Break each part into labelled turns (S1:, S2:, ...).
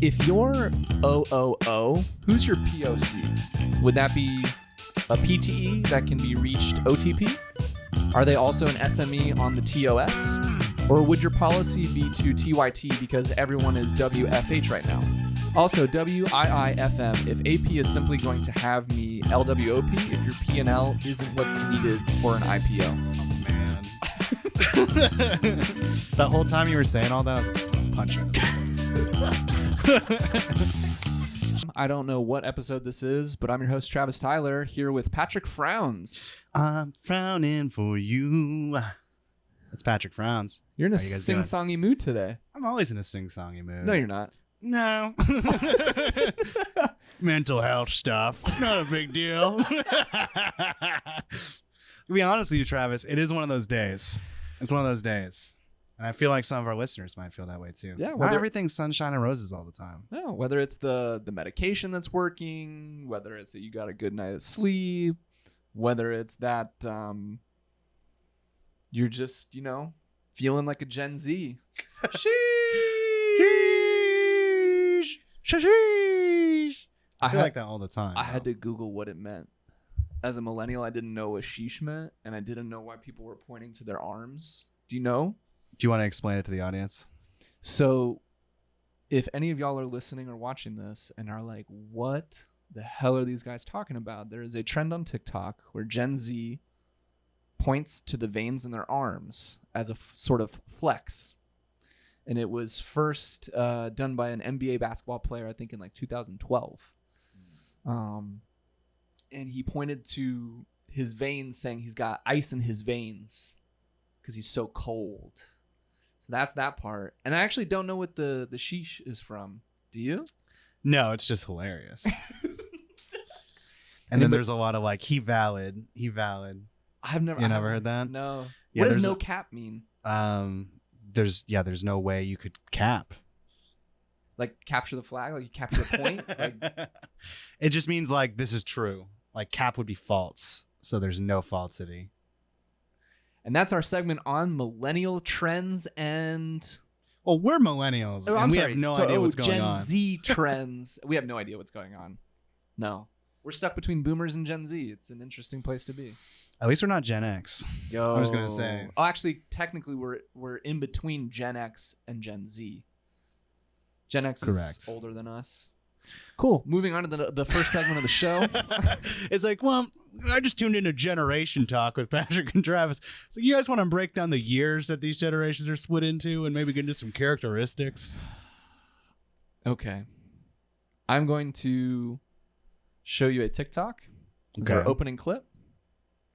S1: If you're OOO, who's your POC? Would that be a PTE that can be reached OTP? Are they also an SME on the TOS? Or would your policy be to TYT because everyone is WFH right now? Also, WIIFM if AP is simply going to have me LWOP if your P&L isn't what's needed for an IPO.
S2: Oh, man. That whole time you were saying all that, I was punching.
S1: I don't know what episode this is, but I'm your host, Travis Tyler, here with Patrick Frowns.
S2: I'm frowning for you. That's Patrick Frowns.
S1: You're in a sing-songy mood today.
S2: I'm always in a sing-songy mood.
S1: No, you're not.
S2: No. Mental health stuff. Not a big deal. To be honest with you, Travis, it is one of those days. It's one of those days. And I feel like some of our listeners might feel that way too.
S1: Yeah,
S2: not everything's sunshine and roses all the time.
S1: No, whether it's the medication that's working, whether it's that you got a good night of sleep, whether it's that you're just, feeling like a Gen Z.
S2: Sheesh. Sheesh. I feel like that all the time.
S1: I had to Google what it meant. As a millennial, I didn't know what sheesh meant, and I didn't know why people were pointing to their arms. Do you know?
S2: Do you want to explain it to the audience?
S1: So, if any of y'all are listening or watching this and are like, what the hell are these guys talking about? There is a trend on TikTok where Gen Z points to the veins in their arms as a sort of flex. And it was first done by an NBA basketball player, I think in like 2012. And he pointed to his veins saying he's got ice in his veins because he's so cold. So that's that part. And I actually don't know what the sheesh is from. Do you?
S2: No, it's just hilarious. And then there's a lot of like, he valid.
S1: I've never
S2: never heard that?
S1: No.
S2: Yeah,
S1: what does no cap mean?
S2: There's no way you could cap.
S1: Like capture the flag? Like you capture the point? Like...
S2: It just means like this is true. Like cap would be false. So there's no falsity.
S1: And that's our segment on millennial trends and...
S2: Well, we're millennials.
S1: Oh,
S2: and we have no idea what's going on.
S1: Gen Z trends. We have no idea what's going on. No. We're stuck between boomers and Gen Z. It's an interesting place to be.
S2: At least we're not Gen X.
S1: Yo.
S2: I was going to say.
S1: Oh, actually, technically, we're in between Gen X and Gen Z. Gen X is older than us. Cool. Moving on to the first segment of the show.
S2: It's like, well, I just tuned into Generation Talk with Patrick and Travis. So you guys want to break down the years that these generations are split into and maybe get into some characteristics?
S1: Okay. I'm going to show you a TikTok. It's our opening clip.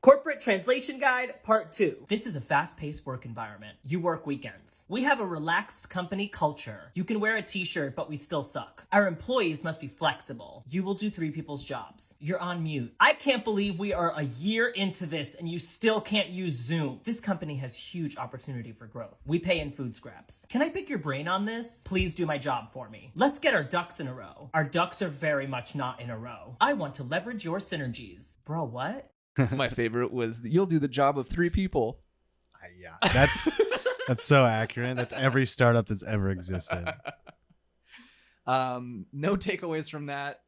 S3: Corporate Translation Guide, Part 2. This is a fast-paced work environment. You work weekends. We have a relaxed company culture. You can wear a t-shirt, but we still suck. Our employees must be flexible. You will do 3 people's jobs. You're on mute. I can't believe we are a year into this and you still can't use Zoom. This company has huge opportunity for growth. We pay in food scraps. Can I pick your brain on this? Please do my job for me. Let's get our ducks in a row. Our ducks are very much not in a row. I want to leverage your synergies. Bro, what?
S1: My favorite was you'll do the job of 3 people.
S2: Yeah, that's so accurate. That's every startup that's ever existed.
S1: No takeaways from that.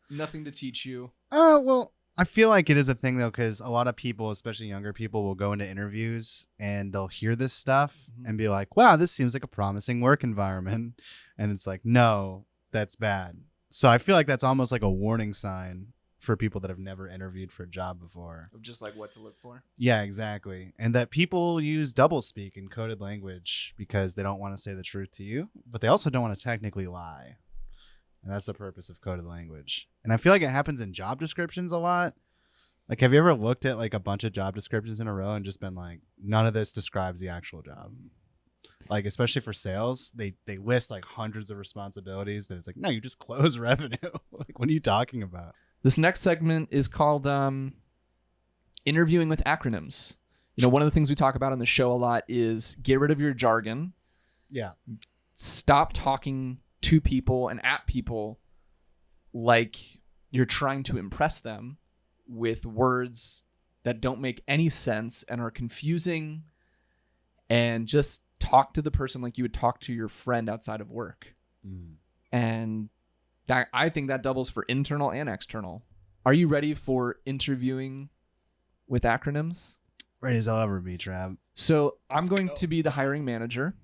S1: Nothing to teach you.
S2: Well, I feel like it is a thing though, because a lot of people, especially younger people, will go into interviews and they'll hear this stuff and be like, "Wow, this seems like a promising work environment," and it's like, "No, that's bad." So I feel like that's almost like a warning sign for people that have never interviewed for a job before.
S1: Of just like what to look for?
S2: Yeah, exactly. And that people use doublespeak in coded language because they don't want to say the truth to you, but they also don't want to technically lie. And that's the purpose of coded language. And I feel like it happens in job descriptions a lot. Like, have you ever looked at like a bunch of job descriptions in a row and just been like, none of this describes the actual job? Like, especially for sales, they list like hundreds of responsibilities that it's like, no, you just close revenue. Like, what are you talking about?
S1: This next segment is called interviewing with acronyms. One of the things we talk about on the show a lot is get rid of your jargon.
S2: Yeah.
S1: Stop talking to people and at people like you're trying to impress them with words that don't make any sense and are confusing, and just talk to the person like you would talk to your friend outside of work. And that, I think that doubles for internal and external. Are you ready for interviewing with acronyms?
S2: Ready as I'll ever be, Trav.
S1: So I'm going to be the hiring manager,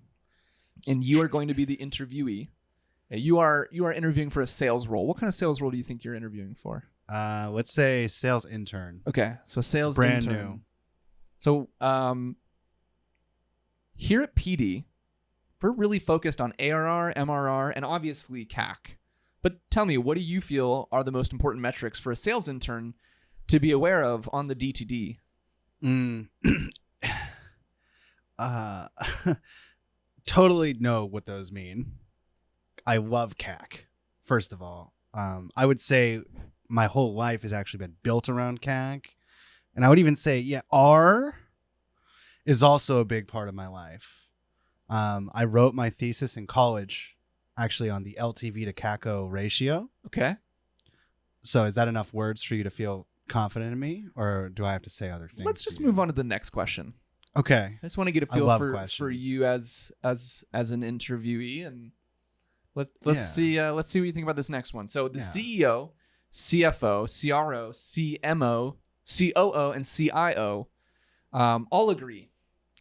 S1: and you are going to be the interviewee. You are interviewing for a sales role. What kind of sales role do you think you're interviewing for?
S2: Let's say sales intern.
S1: Okay, so sales
S2: Brand
S1: intern.
S2: new.
S1: So here at PD, we're really focused on ARR, MRR, and obviously CAC. But tell me, what do you feel are the most important metrics for a sales intern to be aware of on the DTD?
S2: Totally know what those mean. I love CAC, first of all. I would say my whole life has actually been built around CAC. And I would even say, yeah, R is also a big part of my life. I wrote my thesis in college actually on the LTV to CAC ratio.
S1: Okay.
S2: So is that enough words for you to feel confident in me, or do I have to say other things?
S1: Let's just move on to the next question.
S2: Okay.
S1: I just want to get a feel for
S2: questions.
S1: you as an interviewee, and let's see what you think about this next one. So the CEO, CFO, CRO, CMO, COO, and CIO all agree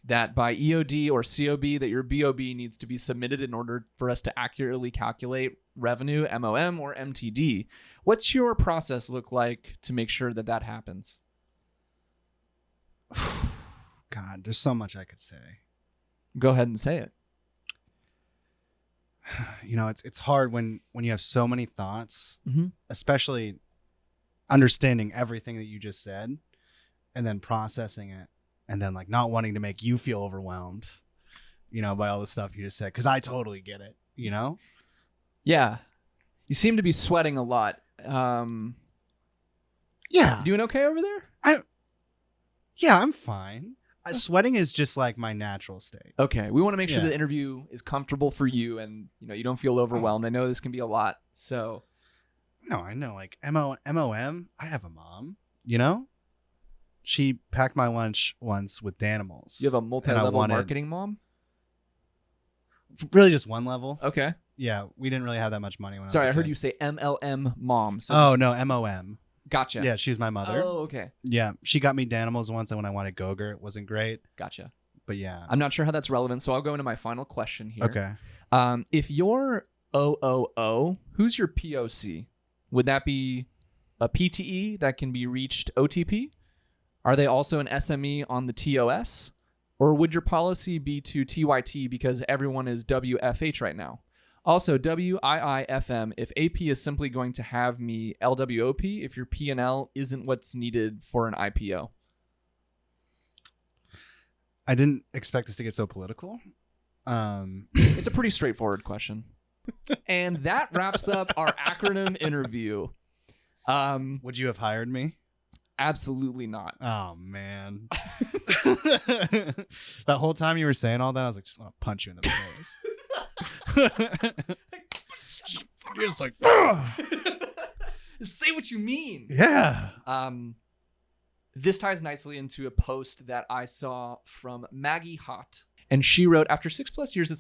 S1: that by EOD or COB that your BOB needs to be submitted in order for us to accurately calculate revenue, MOM, or MTD. What's your process look like to make sure that that happens?
S2: God, there's so much I could say.
S1: Go ahead and say it.
S2: You know, it's hard when you have so many thoughts,
S1: Mm-hmm.
S2: especially understanding everything that you just said and then processing it and then like not wanting to make you feel overwhelmed, you know, by all the stuff you just said. Cause I totally get it, you know?
S1: Yeah. You seem to be sweating a lot.
S2: Yeah.
S1: Doing okay over there?
S2: I'm fine. Sweating is just like my natural state.
S1: Okay. We want to make sure the interview is comfortable for you and, you know, you don't feel overwhelmed. I know this can be a lot. So.
S2: No, I know. Like MOM, I have a mom, you know? She packed my lunch once with Danimals.
S1: You have a multi-level marketing mom?
S2: Really just one level.
S1: Okay.
S2: Yeah, we didn't really have that much money when
S1: Sorry,
S2: I was a
S1: heard
S2: kid.
S1: you say MLM mom.
S2: So no, MOM.
S1: Gotcha.
S2: Yeah, she's my mother.
S1: Oh, okay.
S2: Yeah, she got me Danimals once, and when I wanted Go-Gurt, it wasn't great.
S1: Gotcha.
S2: But yeah.
S1: I'm not sure how that's relevant, so I'll go into my final question here.
S2: Okay.
S1: If you're OOO, who's your POC? Would that be a PTE that can be reached OTP? Are they also an SME on the TOS? Or would your policy be to TYT because everyone is WFH right now? Also, WIIFM, if AP is simply going to have me LWOP if your P&L isn't what's needed for an IPO.
S2: I didn't expect this to get so political.
S1: It's a pretty straightforward question. And that wraps up our acronym interview.
S2: Would you have hired me?
S1: Absolutely not.
S2: Oh, man. That whole time you were saying all that, I was like, just want to punch you in the face. You're just like,
S1: say what you mean.
S2: Yeah.
S1: This ties nicely into a post that I saw from Maggie Hott. And she wrote, after 6+ years at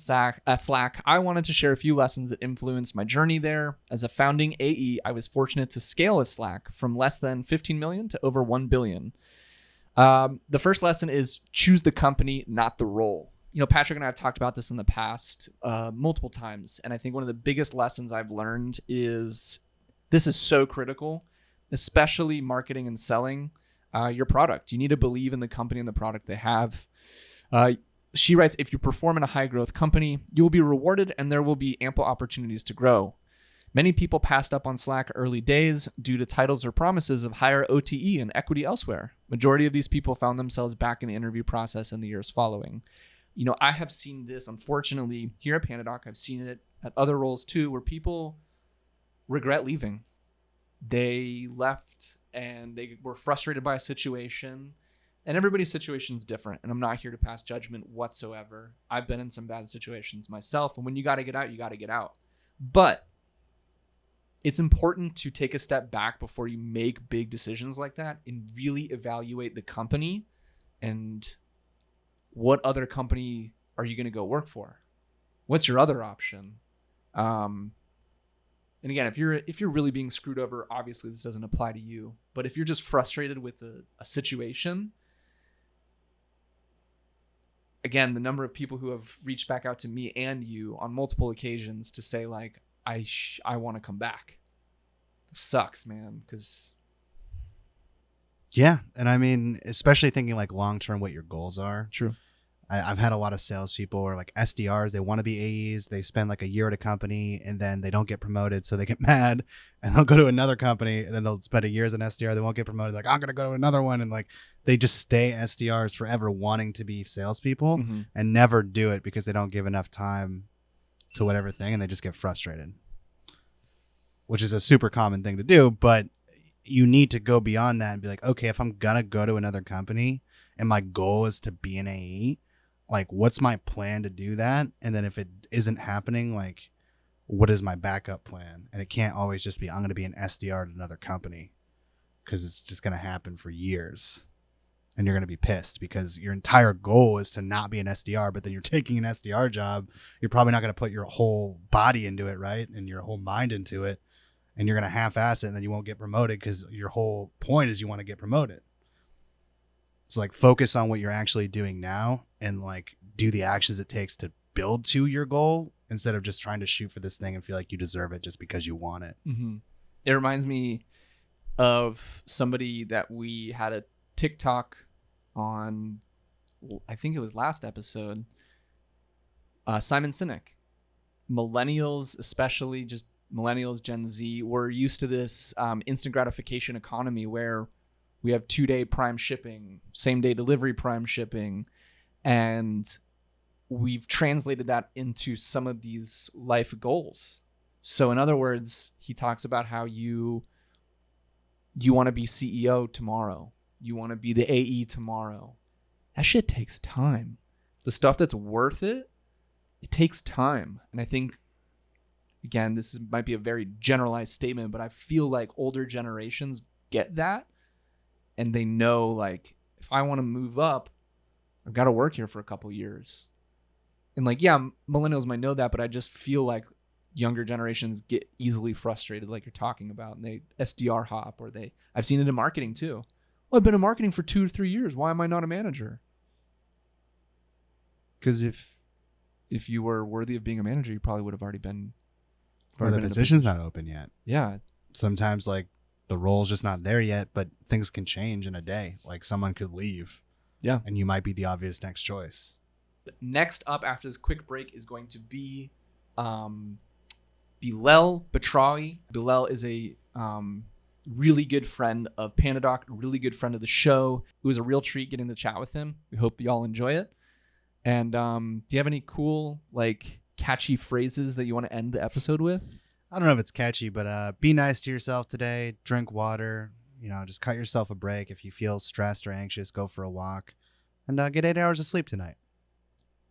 S1: Slack, I wanted to share a few lessons that influenced my journey there. As a founding AE, I was fortunate to scale a Slack from less than 15 million to over 1 billion. The first lesson is choose the company, not the role. You know, Patrick and I have talked about this in the past multiple times. And I think one of the biggest lessons I've learned is this is so critical, especially marketing and selling your product. You need to believe in the company and the product they have. She writes, if you perform in a high growth company, you will be rewarded and there will be ample opportunities to grow. Many people passed up on Slack early days due to titles or promises of higher OTE and equity elsewhere. Majority of these people found themselves back in the interview process in the years following. You know, I have seen this, unfortunately, here at Pandadoc. I've seen it at other roles too, where people regret leaving. They left and they were frustrated by a situation. And everybody's situation is different. And I'm not here to pass judgment whatsoever. I've been in some bad situations myself. And when you got to get out, you got to get out. But it's important to take a step back before you make big decisions like that and really evaluate the company and what other company are you going to go work for? What's your other option? And again, if you're really being screwed over, obviously this doesn't apply to you. But if you're just frustrated with a situation, again, the number of people who have reached back out to me and you on multiple occasions to say like, I want to come back. It sucks, man. Because
S2: Yeah. And I mean, especially thinking like long-term, what your goals are.
S1: true.
S2: I've had a lot of salespeople or like SDRs. They want to be AEs. They spend like a year at a company and then they don't get promoted. So they get mad and they'll go to another company and then they'll spend a year as an SDR. They won't get promoted. Like, I'm going to go to another one. And like, they just stay SDRs forever wanting to be salespeople
S1: Mm-hmm.
S2: and never do it because they don't give enough time to whatever thing. And they just get frustrated, which is a super common thing to do. But you need to go beyond that and be like, okay, if I'm going to go to another company and my goal is to be an AE, like, what's my plan to do that? And then if it isn't happening, like, what is my backup plan? And it can't always just be, I'm going to be an SDR at another company, because it's just going to happen for years. And you're going to be pissed because your entire goal is to not be an SDR, but then you're taking an SDR job. You're probably not going to put your whole body into it, right? And your whole mind into it. And you're going to half-ass it, and then you won't get promoted because your whole point is you want to get promoted. It's like, focus on what you're actually doing now and like do the actions it takes to build to your goal instead of just trying to shoot for this thing and feel like you deserve it just because you want it.
S1: Mm-hmm. It reminds me of somebody that we had a TikTok on, I think it was last episode, Simon Sinek. Millennials, especially just millennials, Gen Z, we're used to this instant gratification economy where we have 2-day prime shipping, same-day delivery prime shipping, and we've translated that into some of these life goals. So in other words, he talks about how you want to be CEO tomorrow. You want to be the AE tomorrow. That shit takes time. The stuff that's worth it, it takes time. And I think, again, might be a very generalized statement, but I feel like older generations get that. And they know, like, if I want to move up, I've got to work here for a couple years. And like, yeah, millennials might know that, but I just feel like younger generations get easily frustrated, like you're talking about, and they SDR hop, or I've seen it in marketing too. Well, I've been in marketing for 2 to 3 years. Why am I not a manager? Because if you were worthy of being a manager, you probably would have already been.
S2: Or the position's not open yet.
S1: Yeah.
S2: Sometimes like the role's just not there yet, but things can change in a day. Like someone could leave.
S1: Yeah.
S2: And you might be the obvious next choice.
S1: Next up after this quick break is going to be Belal Batrawy. Belal is a really good friend of Pandadoc, a really good friend of the show. It was a real treat getting to chat with him. We hope y'all enjoy it. And do you have any cool, like, catchy phrases that you want to end the episode with?
S2: I don't know if it's catchy, but be nice to yourself today. Drink water. Just cut yourself a break. If you feel stressed or anxious, go for a walk. And get 8 hours of sleep tonight.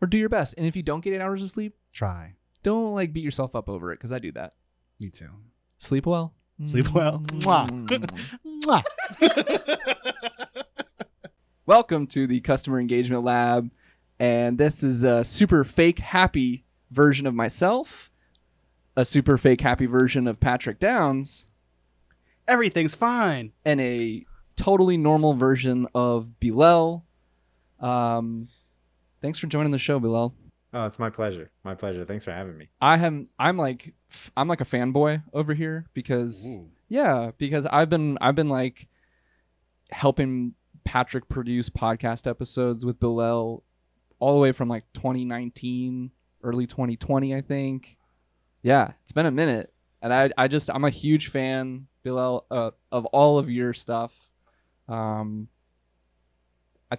S1: Or do your best. And if you don't get 8 hours of sleep,
S2: try.
S1: Don't like beat yourself up over it, because I do that.
S2: Me too.
S1: Sleep well.
S2: Sleep well. Mwah. Mwah.
S1: Welcome to the Customer Engagement Lab. And this is a super fake happy version of myself, a super fake happy version of Patrick Downs,
S2: Everything's fine,
S1: and a totally normal version of Belal. Thanks for joining the show, Belal.
S4: Oh, it's my pleasure. My pleasure. Thanks for having me.
S1: I'm like a fanboy over here because because I've been like helping Patrick produce podcast episodes with Belal all the way from like 2019, early 2020, I think. Yeah, it's been a minute. And I'm a huge fan, Belal, of all of your stuff. I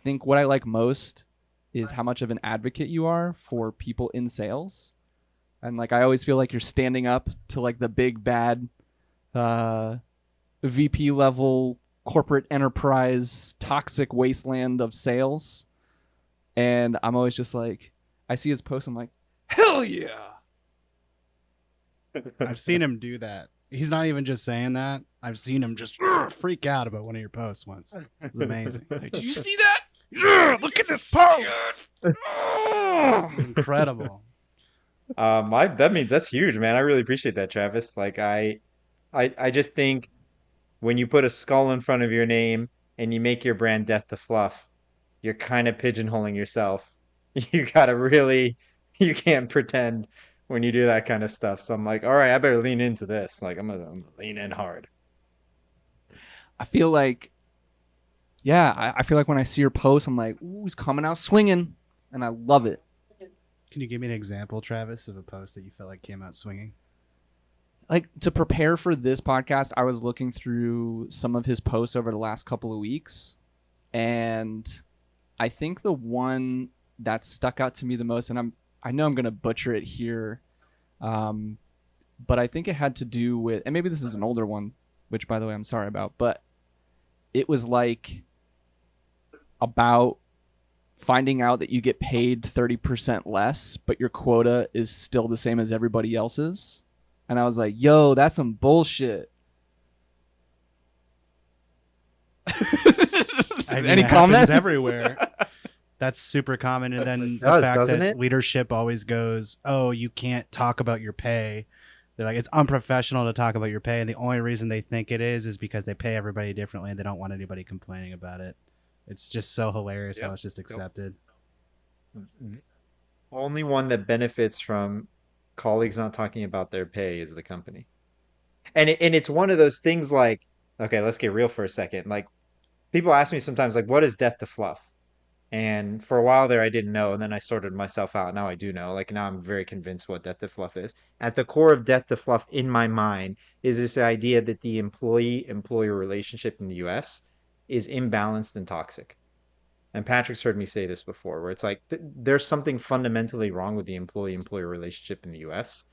S1: think what I like most is how much of an advocate you are for people in sales. And like, I always feel like you're standing up to like the big bad VP level corporate enterprise toxic wasteland of sales. And I'm always just like, I see his post, I'm like, hell yeah.
S2: I've seen him do that. He's not even just saying that. I've seen him just freak out about one of your posts once. It's amazing.
S1: Like, did you see that?
S2: Yeah, look at this post. Incredible.
S4: That means that's huge, man. I really appreciate that, Travis. Like I just think when you put a skull in front of your name and you make your brand death to fluff, you're kind of pigeonholing yourself. You gotta really, you can't pretend when you do that kind of stuff. So I'm like, all right, I better lean into this. Like I'm gonna lean in hard.
S1: I feel like, yeah, I feel like when I see your post, I'm like, ooh, he's coming out swinging, and I love it.
S2: Can you give me an example, Travis, of a post that you felt like came out swinging?
S1: Like, to prepare for this podcast, I was looking through some of his posts over the last couple of weeks, and I think the one that stuck out to me the most, and I know I'm gonna butcher it here, but I think it had to do with, and maybe this is an older one, which by the way I'm sorry about, but it was like about finding out that you get paid 30% less, but your quota is still the same as everybody else's. And I was like, yo, that's some bullshit.
S2: I mean,
S1: Any
S2: it
S1: comments?
S2: happens everywhere. That's super common. And then
S4: It does,
S2: the fact
S4: doesn't
S2: that
S4: it?
S2: leadership always goes, oh, you can't talk about your pay. They're like, it's unprofessional to talk about your pay. And the only reason they think it is because they pay everybody differently and they don't want anybody complaining about it. It's just so hilarious how it's just accepted.
S4: Only one that benefits from colleagues not talking about their pay is the company. And it's one of those things like, okay, let's get real for a second. Like people ask me sometimes like what is death to fluff? And for a while there I didn't know, and then I sorted myself out. Now I do know. Like now I'm very convinced what death to fluff is. At the core of death to fluff in my mind is this idea that the employee-employer relationship in the US is imbalanced and toxic. And Patrick's heard me say this before, where it's like there's something fundamentally wrong with the employee-employer relationship in the US.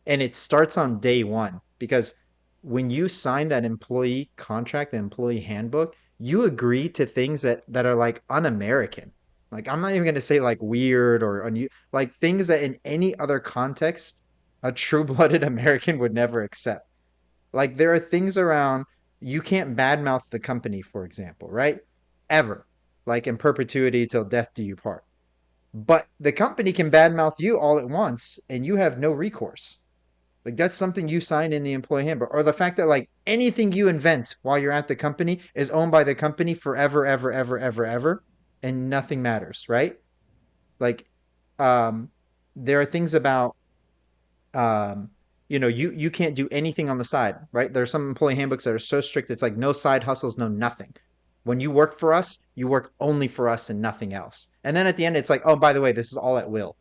S4: And it starts on day one because when you sign that employee contract, the employee handbook, you agree to things that are like un-American. Like I'm not even going to say like weird or like things that in any other context a true-blooded American would never accept. Like there are things around you can't badmouth the company, for example, right? Ever. Like in perpetuity till death do you part. But the company can badmouth you all at once and you have no recourse. Like that's something you sign in the employee handbook, or the fact that like anything you invent while you're at the company is owned by the company forever, ever, ever, ever, ever, and nothing matters, right? Like, um, there are things about, um, you can't do anything on the side, right? There are some employee handbooks that are so strict. It's like no side hustles, no nothing. When you work for us, you work only for us and nothing else. And then at the end, it's like, oh, by the way, this is all at will.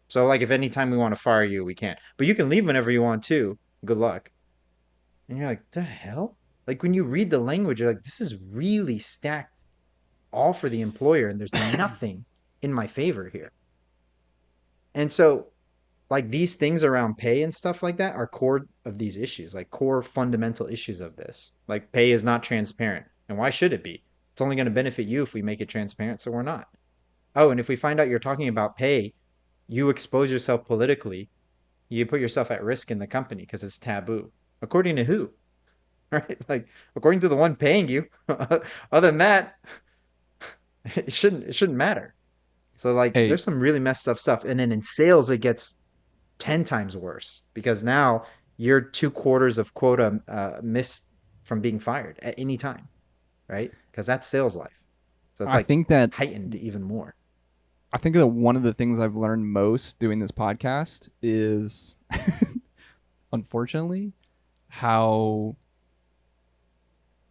S4: So like if anytime we want to fire you, we can't. But you can leave whenever you want to. Good luck. And you're like, the hell? Like when you read the language, you're like, this is really stacked all for the employer, and there's nothing in my favor here. And so like these things around pay and stuff like that are core of these issues, like core fundamental issues of this. Like pay is not transparent. And why should it be? It's only going to benefit you if we make it transparent, so we're not. Oh, and if we find out you're talking about pay, you expose yourself politically, you put yourself at risk in the company because it's taboo. According to who? Right? Like according to the one paying you. Other than that, it shouldn't matter. So like
S1: Hey,
S4: there's some really messed up stuff. And then in sales it gets 10 times worse because now you're 2/4 of quota missed from being fired at any time, right? Because that's sales life. So it's
S1: I
S4: like
S1: think that
S4: heightened even more.
S1: I think that one of the things I've learned most doing this podcast is, unfortunately, how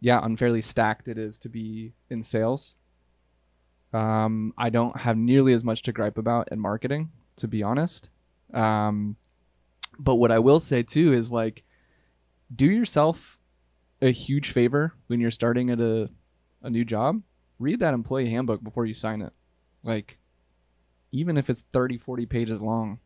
S1: unfairly stacked it is to be in sales. I don't have nearly as much to gripe about in marketing, to be honest. But what I will say too is like, do yourself a huge favor when you're starting at a new job. Read that employee handbook before you sign it. Like, even if it's 30, 40 pages long,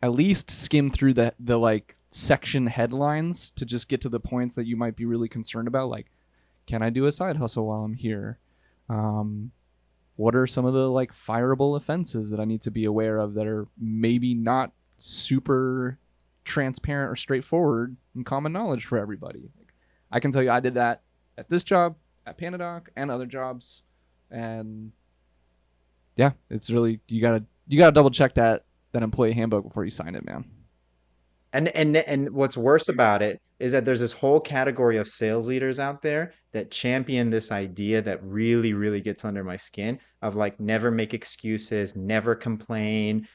S1: at least skim through the like section headlines to just get to the points that you might be really concerned about. Like, can I do a side hustle while I'm here? What are some of the like fireable offenses that I need to be aware of that are maybe not super transparent or straightforward and common knowledge for everybody? Like, I can tell you I did that at this job, at Panadoc, and other jobs. And yeah, it's really, you gotta double check that that employee handbook before you sign it, man.
S4: And what's worse about it is that there's this whole category of sales leaders out there that champion this idea that really, really gets under my skin of like never make excuses, never complain,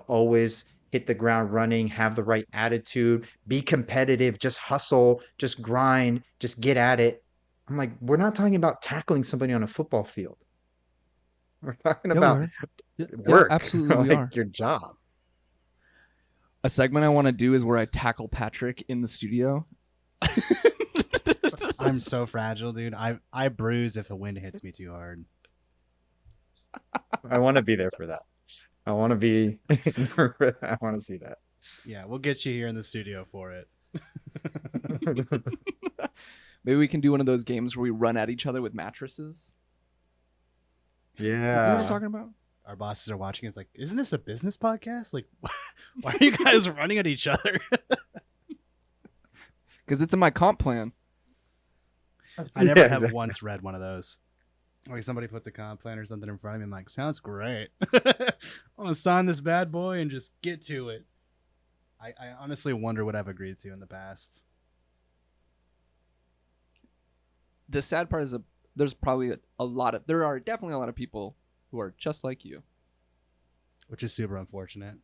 S4: always hit the ground running, have the right attitude, be competitive, just hustle, just grind, just get at it. I'm like, we're not talking about tackling somebody on a football field. We're talking
S1: Yeah, we
S4: about
S1: are. Yeah,
S4: work,
S1: absolutely, we
S4: like
S1: are.
S4: your job.
S1: A segment I want to do is where I tackle Patrick in the studio.
S2: I'm so fragile, dude. I bruise if the wind hits me too hard.
S4: I want to be there for that. I want to be I want to see that.
S2: Yeah, we'll get you here in the studio for it.
S1: Maybe we can do one of those games where we run at each other with mattresses. You know what I'm
S4: Yeah.
S1: talking about?
S2: Our bosses are watching. It's like, isn't this a business podcast? Like, why are you guys running at each other?
S1: Because it's in my comp plan.
S2: I never
S4: Yeah,
S2: have
S4: exactly.
S2: once read one of those. Like somebody puts a comp plan or something in front of me. I'm like, sounds great. I want to sign this bad boy and just get to it. I honestly wonder what I've agreed to in the past.
S1: The sad part is there's probably there are definitely a lot of people who are just like you.
S2: Which is super unfortunate.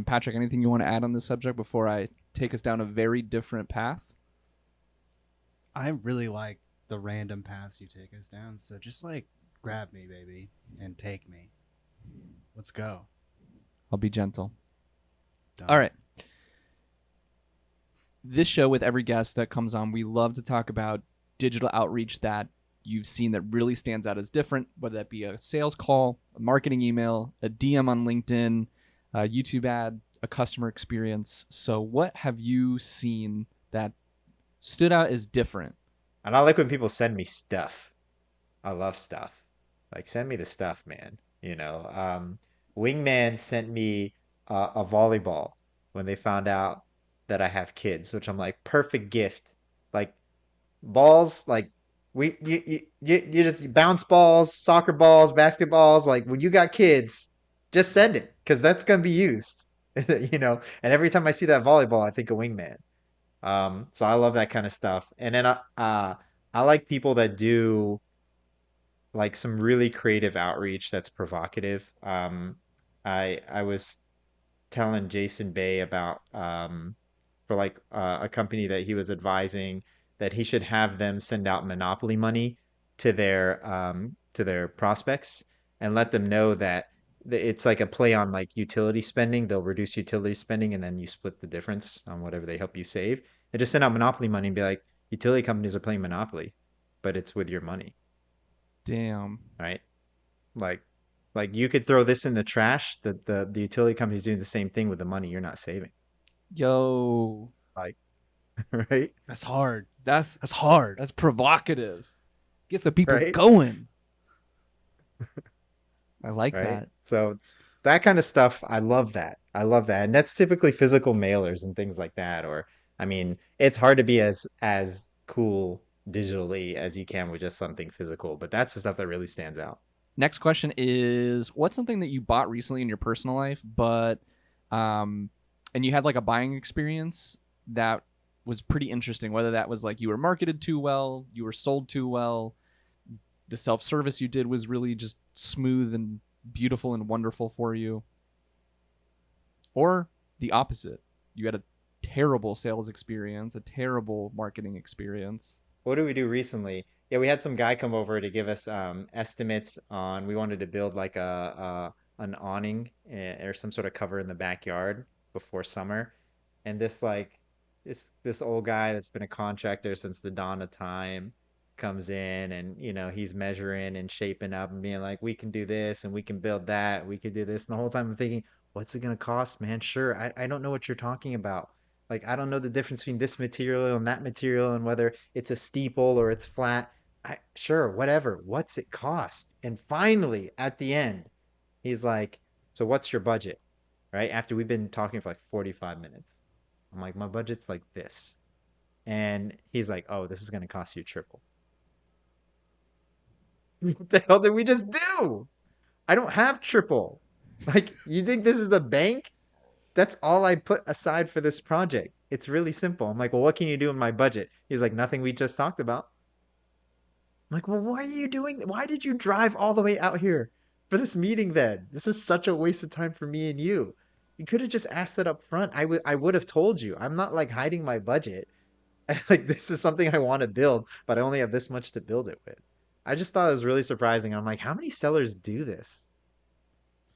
S1: Patrick, anything you want to add on this subject before I take us down a very different path?
S2: I really like the random paths you take us down. So just like grab me, baby, and take me. Let's go.
S1: I'll be gentle.
S2: Done.
S1: All right. This show, with every guest that comes on, we love to talk about digital outreach that you've seen that really stands out as different, whether that be a sales call, a marketing email, a DM on LinkedIn, a YouTube ad, a customer experience. So what have you seen that stood out as different?
S4: And I like when people send me stuff. I love stuff. Like send me the stuff, man. Wingman sent me a volleyball when they found out that I have kids, which I'm like, perfect gift. Like balls, like you just bounce balls, soccer balls, basketballs. Like when you got kids, just send it because that's gonna be used. And every time I see that volleyball, I think of Wingman. So I love that kind of stuff. And then I like people that do like some really creative outreach that's provocative. I was telling Jason Bay about for like a company that he was advising that he should have them send out monopoly money to their prospects and let them know that it's like a play on like utility spending. They'll reduce utility spending and then you split the difference on whatever they help you save. And just send out monopoly money and be like, utility companies are playing monopoly, but it's with your money,
S1: Damn.
S4: right? Like you could throw this in the trash. The utility company's doing the same thing with the money you're not saving.
S1: Yo.
S4: Like, right?
S2: That's hard.
S1: That's
S2: That's hard.
S1: that's provocative. Gets the people
S4: Right?
S1: going. I like
S4: Right?
S1: that.
S4: So it's that kind of stuff. I love that. I love that. And that's typically physical mailers and things like that. Or I mean, it's hard to be as cool digitally as you can with just something physical, but that's the stuff that really stands out.
S1: Next question is, what's something that you bought recently in your personal life, but and you had like a buying experience that was pretty interesting, whether that was like you were marketed too well, you were sold too well, the self-service you did was really just smooth and beautiful and wonderful for you, or the opposite. You had a terrible sales experience, a terrible marketing experience.
S4: What did we do recently? Yeah, we had some guy come over to give us estimates on we wanted to build like a an awning or some sort of cover in the backyard before summer. And this old guy that's been a contractor since the dawn of time comes in and he's measuring and shaping up and being like, we can do this and we can build that, we could do this. And the whole time I'm thinking, what's it gonna cost, man? Sure, I don't know what you're talking about. Like, I don't know the difference between this material and that material and whether it's a steeple or it's flat. Sure, whatever. What's it cost? And finally, at the end, he's like, so what's your budget? Right? After we've been talking for like 45 minutes. I'm like, my budget's like this. And he's like, oh, this is going to cost you triple. What the hell did we just do? I don't have triple. Like, you think this is the bank? That's all I put aside for this project. It's really simple. I'm like, well, what can you do in my budget? He's like, nothing we just talked about. I'm like, well, why are you doing? Why did you drive all the way out here for this meeting then? This is such a waste of time for me and you. You could have just asked that up front. I would have told you. I'm not like hiding my budget. Like this is something I want to build, but I only have this much to build it with. I just thought it was really surprising. I'm like, how many sellers do this?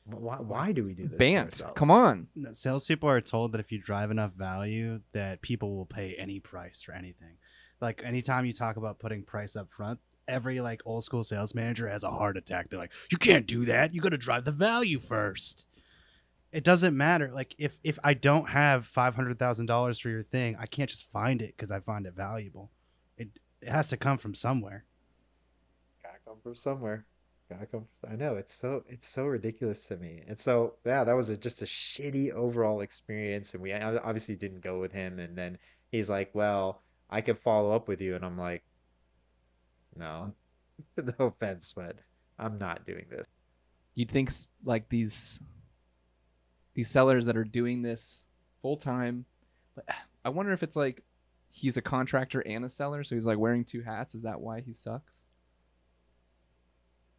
S4: Why do we do this to
S1: Bant, come
S4: ourselves?
S1: on.
S2: No, salespeople are told that if you drive enough value, that people will pay any price for anything. Like anytime you talk about putting price up front, every like old school sales manager has a heart attack. They're like, you can't do that. You got to drive the value first. It doesn't matter. Like if I don't have $500,000 for your thing, I can't just find it because I find it valuable. It has to come from somewhere.
S4: Gotta come from somewhere. Gotta come from, I know it's so ridiculous to me. And so yeah, that was just a shitty overall experience. And we obviously didn't go with him. And then he's like, "Well, I could follow up with you." And I'm like, "No, no offense, but I'm not doing this."
S1: You'd think like these sellers that are doing this full time, but I wonder if it's like he's a contractor and a seller, so he's like wearing two hats. Is that why he sucks?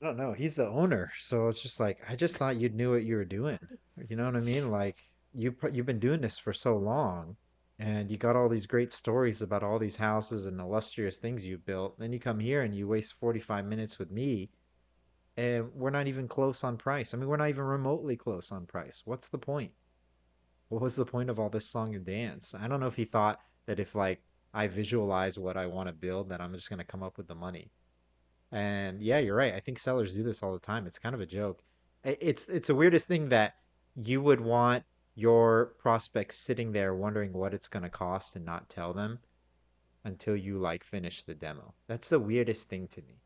S4: I don't know. He's the owner, so it's just like I just thought you knew what you were doing. You know what I mean? Like you've been doing this for so long, and you got all these great stories about all these houses and illustrious things you built. Then you come here and you waste 45 minutes with me, and we're not even close on price. I mean, we're not even remotely close on price. What's the point? What was the point of all this song and dance? I don't know if he thought that if like I visualize what I want to build, that I'm just gonna come up with the money. And yeah, you're right. I think sellers do this all the time. It's kind of a joke. It's the weirdest thing that you would want your prospects sitting there wondering what it's going to cost and not tell them until you like finish the demo. That's the weirdest thing to me.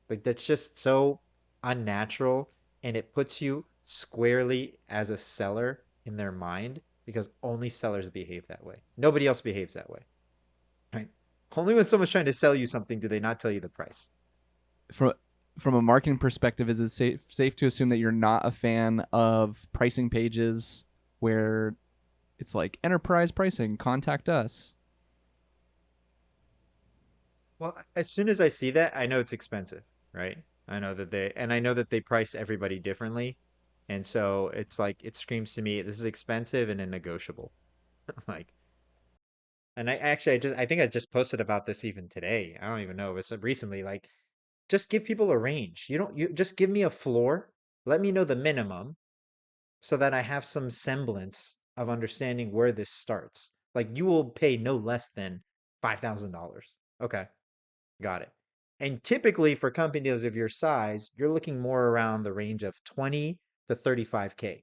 S4: Like that's just so unnatural and it puts you squarely as a seller in their mind because only sellers behave that way. Nobody else behaves that way, right? Only when someone's trying to sell you something do they not tell you the price.
S1: From from a marketing perspective, is it safe to assume that you're not a fan of pricing pages where it's like enterprise pricing, contact us?
S4: Well, as soon as I see that, I know it's expensive, right? I know that they price everybody differently. And so it's like, it screams to me, this is expensive and a negotiable. Like, and I think I just posted about this even today. I don't even know. It was recently, like, just give people a range. You just give me a floor. Let me know the minimum so that I have some semblance of understanding where this starts. Like, you will pay no less than $5,000. Okay. Got it. And typically for companies of your size, you're looking more around the range of 20 to 35K.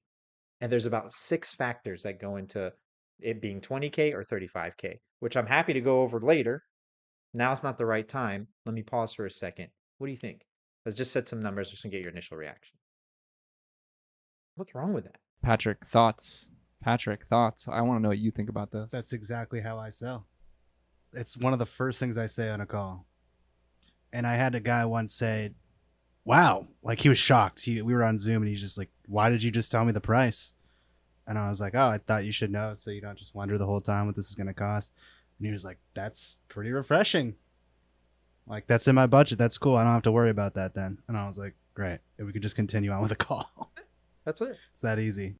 S4: And there's about six factors that go into it being 20K or 35K, which I'm happy to go over later. Now's not the right time. Let me pause for a second. What do you think? Let's just set some numbers just to get your initial reaction. What's wrong with that?
S1: Patrick, thoughts? Patrick, thoughts? I want to know what you think about this.
S2: That's exactly how I sell. It's one of the first things I say on a call. And I had a guy once say, wow, like he was shocked. We were on Zoom and he's just like, why did you just tell me the price? And I was like, oh, I thought you should know so you don't just wonder the whole time what this is going to cost. And he was like, that's pretty refreshing. Like, that's in my budget. That's cool. I don't have to worry about that then. And I was like, great. If we could just continue on with the call.
S4: That's it.
S2: It's that easy.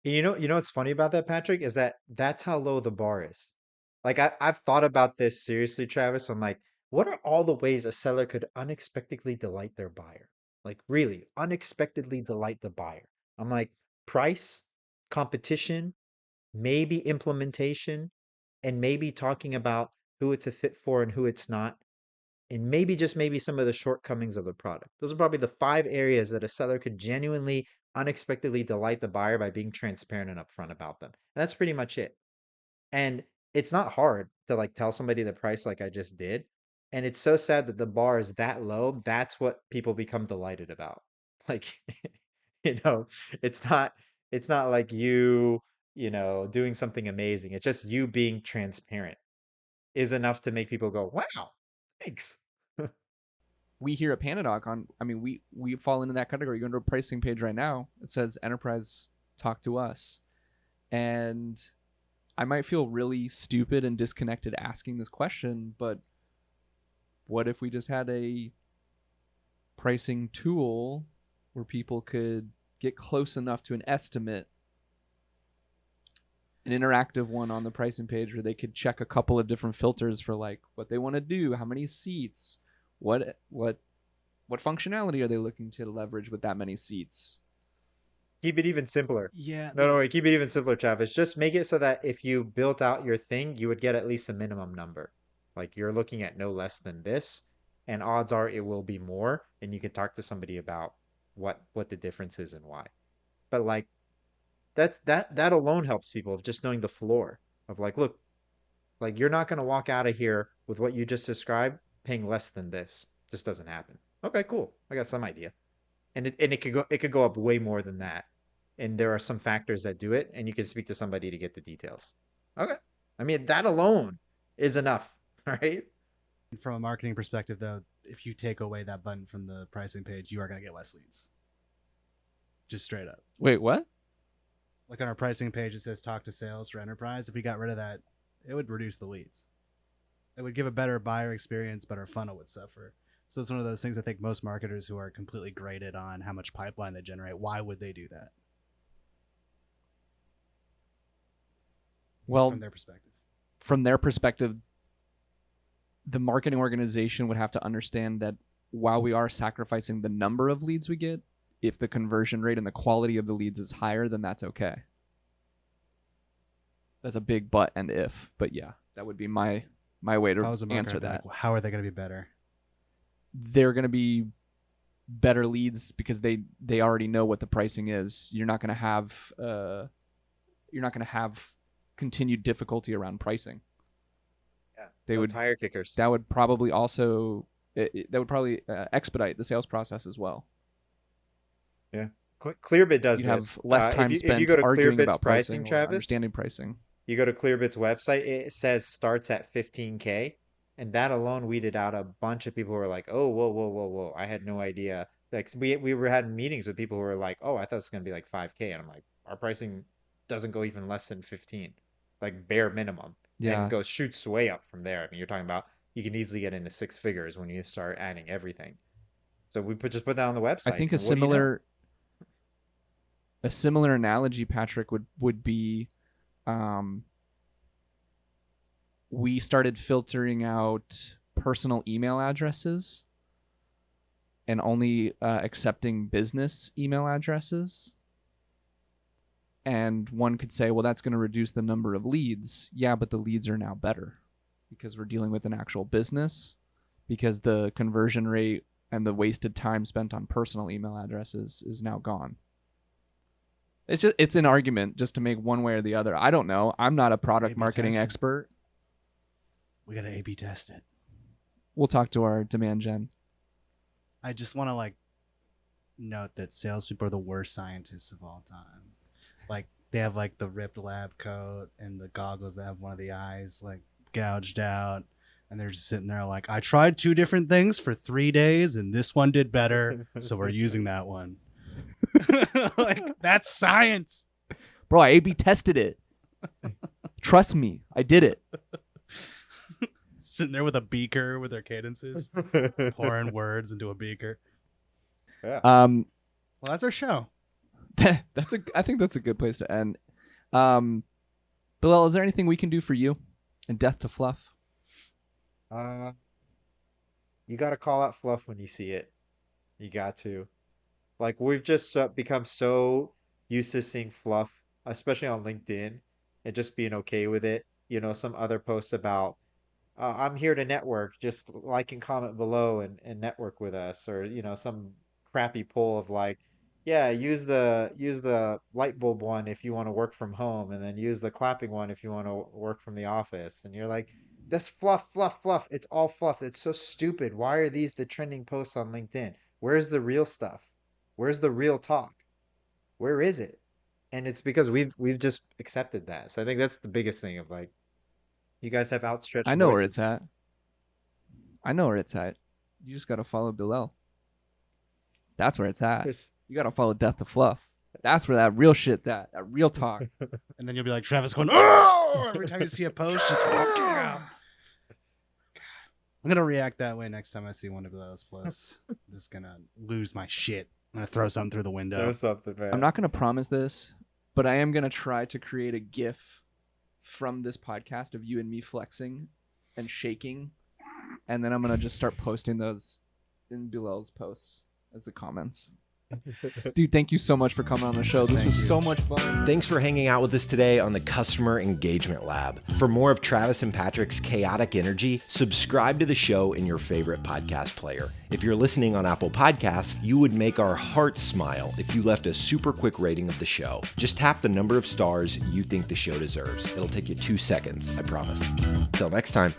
S4: You know what's funny about that, Patrick, is that that's how low the bar is. Like I've thought about this seriously, Travis. I'm like, what are all the ways a seller could unexpectedly delight their buyer? Like really, unexpectedly delight the buyer. I'm like, price, competition, maybe implementation, and maybe talking about who it's a fit for and who it's not, and maybe just maybe some of the shortcomings of the product. Those are probably the five areas that a seller could genuinely, unexpectedly delight the buyer by being transparent and upfront about them. And that's pretty much it. And it's not hard to like tell somebody the price like I just did. And it's so sad that the bar is that low. That's what people become delighted about. Like, you know, it's not it's not like you doing something amazing. It's just you being transparent is enough to make people go, "Wow, thanks."
S1: We here at Pandadoc we fall into that category. You go to a pricing page right now. It says enterprise talk to us. And I might feel really stupid and disconnected asking this question, but what if we just had a pricing tool where people could get close enough to an estimate, an interactive one on the pricing page where they could check a couple of different filters for like what they want to do, how many seats, what functionality are they looking to leverage with that many seats?
S4: Keep it even simpler.
S2: Yeah.
S4: No, wait, keep it even simpler, Travis. Just make it so that if you built out your thing, you would get at least a minimum number. Like you're looking at no less than this, and odds are it will be more, and you can talk to somebody about what the difference is and why. But like that alone helps people of just knowing the floor of like, look, like you're not gonna walk out of here with what you just described paying less than this. Just doesn't happen. Okay, cool. I got some idea. And it could go up way more than that. And there are some factors that do it, and you can speak to somebody to get the details. Okay. I mean, that alone is enough, right?
S2: From a marketing perspective, though, if you take away that button from the pricing page, you are going to get less leads. Just straight up.
S1: Wait, what?
S2: Like on our pricing page, it says talk to sales for enterprise. If we got rid of that, it would reduce the leads. It would give a better buyer experience, but our funnel would suffer. So it's one of those things I think most marketers who are completely graded on how much pipeline they generate, why would they do that?
S1: Well,
S2: from their perspective,
S1: the marketing organization would have to understand that while we are sacrificing the number of leads we get, if the conversion rate and the quality of the leads is higher, then that's okay. That's a big but and if, but yeah, that would be my way to answer that.
S2: Like, how are they going to be better?
S1: They're going to be better leads because they already know what the pricing is. You're not going to have continued difficulty around pricing.
S4: Yeah.
S1: They would
S4: tire kickers.
S1: That would probably also expedite the sales process as well.
S4: Yeah. Clearbit does
S1: You'd
S4: this.
S1: have less time
S4: if
S1: spent
S4: you go to
S1: arguing
S4: Clearbit's
S1: about pricing,
S4: Travis,
S1: understanding pricing.
S4: You go to Clearbit's website, it says starts at 15K. And that alone weeded out a bunch of people who were like, oh, whoa. I had no idea. Like we were having meetings with people who were like, oh, I thought it's going to be like 5K. And I'm like, our pricing doesn't go even less than 15, like bare minimum.
S1: Yeah.
S4: And it shoots way up from there. I mean, you're talking about, you can easily get into six figures when you start adding everything. So we just put that on the website.
S1: I think a similar analogy, Patrick, would be, we started filtering out personal email addresses and only accepting business email addresses. And one could say, well, that's going to reduce the number of leads. Yeah, but the leads are now better because we're dealing with an actual business, because the conversion rate and the wasted time spent on personal email addresses is now gone. It's an argument just to make one way or the other. I don't know. I'm not a product marketing expert.
S2: We got to A/B test it.
S1: We'll talk to our demand gen.
S2: I just want to note that salespeople are the worst scientists of all time. Like they have the ripped lab coat and the goggles that have one of the eyes gouged out, and they're just sitting there like, I tried 2 different things for 3 days and this one did better, so we're using that one. That's science,
S1: bro. I A/B tested it. Trust me, I did it.
S2: Sitting there with a beaker with their cadences, pouring words into a beaker.
S4: Yeah.
S2: Well, that's our show.
S1: I think that's a good place to end. Belal, is there anything we can do for you in Death to Fluff?
S4: You got to call out fluff when you see it. You got to. We've just become so used to seeing fluff, especially on LinkedIn, and just being okay with it. Some other posts about, I'm here to network, just like and comment below and network with us, or some crappy poll of yeah, use the light bulb one if you want to work from home, and then use the clapping one if you want to work from the office. And you're like, that's fluff. It's all fluff. It's so stupid. Why are these the trending posts on LinkedIn? Where's the real stuff? Where's the real talk? Where is it? And it's because we've just accepted that. So I think that's the biggest thing of you guys have outstretched
S1: I know
S4: voices.
S1: where it's at. I know where it's at. You just got to follow Belal. That's where it's at. You got to follow Death to Fluff. That's where that real shit, that real talk.
S2: And then you'll be like Travis going, oh, every time you see a post, just walking out. I'm going to react that way next time I see one of those posts. I'm just going to lose my shit. I'm going to throw something through the window.
S4: Throw something, man.
S1: I'm not going to promise this, but I am going to try to create a GIF from this podcast of you and me flexing and shaking. And then I'm going to just start posting those in Belal's posts as the comments. Dude, thank you so much for coming on the show. This was so much fun.
S5: Thanks for hanging out with us today on the Customer Engagement Lab. For more of Travis and Patrick's chaotic energy, subscribe to the show in your favorite podcast player. If you're listening on Apple Podcasts, you would make our hearts smile if you left a super quick rating of the show. Just tap the number of stars you think the show deserves. It'll take you 2 seconds, I promise. Till next time.